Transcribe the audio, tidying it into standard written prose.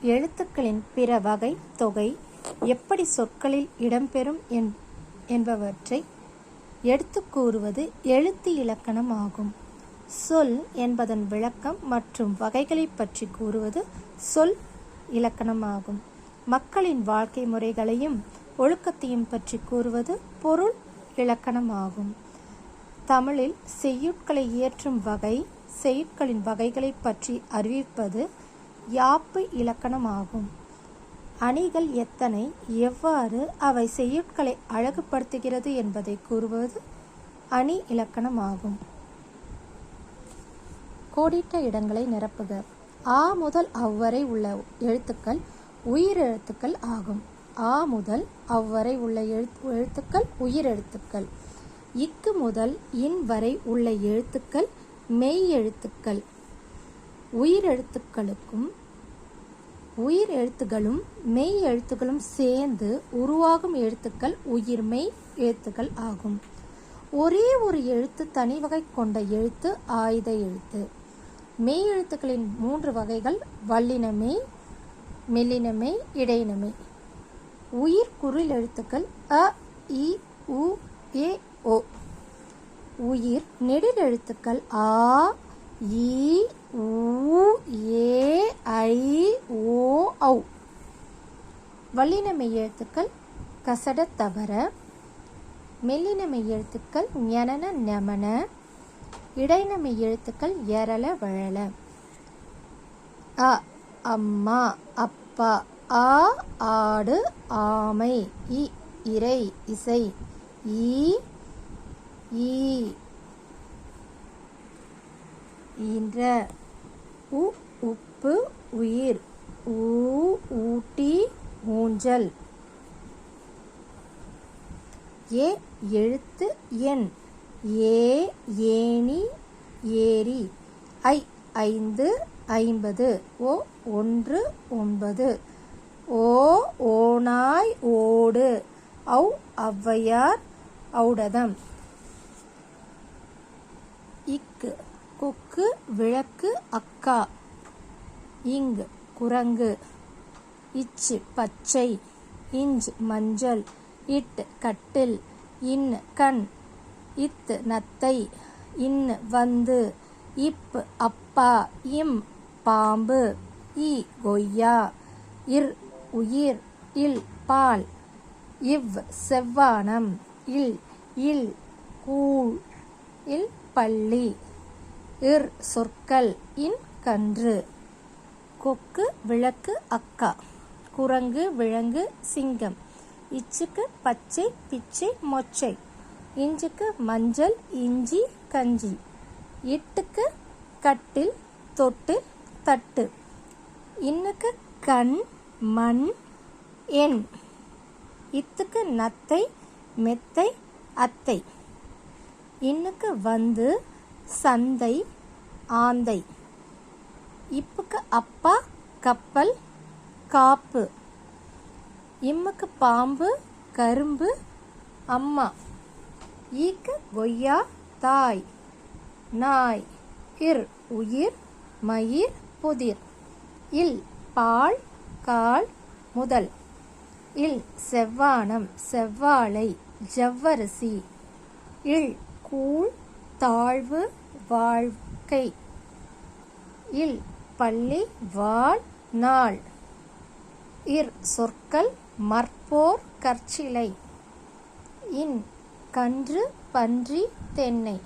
எழுத்துக்களின் பிற வகை தொகை எப்படி சொற்களில் இடம்பெறும் என்பவற்றை எடுத்து கூறுவது எழுத்து இலக்கணம் ஆகும். சொல் என்பதன் விளக்கம் மற்றும் வகைகளை பற்றி கூறுவது சொல் இலக்கணமாகும். மக்களின் வாழ்க்கை முறைகளையும் ஒழுக்கத்தையும் பற்றி கூறுவது பொருள் இலக்கணமாகும். தமிழில் செய்யுட்களை இயற்றும் வகை, செய்யுட்களின் வகைகளை பற்றி அறிவிப்பது யாப்பு இலக்கணமாகும். அணிகள் எத்தனை, எவ்வாறு அவை செய்யுட்களை அழகுபடுத்துகிறது என்பதை கூறுவது அணி இலக்கணமாகும். கோடிட்ட இடங்களை நிரப்புக. ஆ முதல் அவ்வரை உள்ள எழுத்துக்கள் உயிரெழுத்துக்கள் ஆகும். ஆ முதல் அவ்வரை உள்ள எழுத்துக்கள் உயிரெழுத்துக்கள். இக்கு முதல் இன் வரை உள்ள எழுத்துக்கள் மெய் எழுத்துக்கள். உயிர் எழுத்துகளும் மெய் எழுத்துகளும் சேர்ந்து உருவாகும் எழுத்துக்கள் உயிர்மெய் எழுத்துக்கள் ஆகும். ஒரே ஒரு எழுத்து தனி வகை கொண்ட எழுத்து ஆயுத எழுத்து. மெய் எழுத்துக்களின் 3 வகைகள் வல்லினமெய், மெல்லினமெய், இடையினமெய். உயிர் குரில் எழுத்துக்கள் அ, இ, உ, ஏ, ஓ. உயிர் நெடில் எழுத்துக்கள் ஆ, இ, உ, ஏ, ஐ, ஓ, ஔ. வல்லினமெய் எழுத்துக்கள் கசட தவற. மெல்லினமெய் எழுத்துக்கள் ஞனன நெமன. இடையினமெய் எழுத்துக்கள் எரள வழல. அ அம்மா அப்பா. ஆ ஆடு ஆமை. இ இறை இசை. ஈ ஈ ஈன்ற. உ உப்பு உயிர். ஊ ஊட்டி ஊஞ்சல். ஏ எழுத்து எண். ஏ ஏணி ஏரி. ஐ 5 50. ஓ 1 9. ஓ ஓநாய் ஓடு. ஔ ஔவையார் ஔடதம். இக்கு கொக்கு விளக்கு அக்கா. இங்கு குரங்கு. இச்சு பச்சை. இஞ்ச் மஞ்சள். இட் கட்டில். இன் கண். இத்து நத்தை. இன் வந்து. இப் அப்பா. இம் பாம்பு. இ கொய்யா. இர் உயிர். இல் பால். இவ் செவ்வானம். இல் கூழ். இல் பள்ளி. இர் சொற்கள். இன் கன்று. கொக்கு விளக்கு அக்கா. குரங்கு விலங்கு சிங்கம். இச்சுக்கு பச்சை பிச்சை மொச்சை. இஞ்சுக்கு மஞ்சள் இஞ்சி கஞ்சி. இட்டுக்கு கட்டில் தொட்டு தட்டு. இன்னுக்கு கண் மண் எண். இத்துக்கு நத்தை மெத்தை அத்தை. இன்னுக்கு வந்து சந்தை ஆந்தை. இப்புக்கு அப்பா கப்பல் காப்பு. இம்முக்கு பாம்பு கரும்பு அம்மா. ஈக்கு கொய்யா தாய் நாய். இர் உயிர் மயிர் புதிர். இல் பால் கால் முதல். இல் செவ்வானம் செவ்வாழை ஜவ்வரிசி. இல் கூழ் தாழ்வு வாழ்க்கை. இல் பள்ளி வாள் நாள். இர் சொற்கள் மற்போர் கற்சிலை. இன் கன்று பன்றி தென்னை.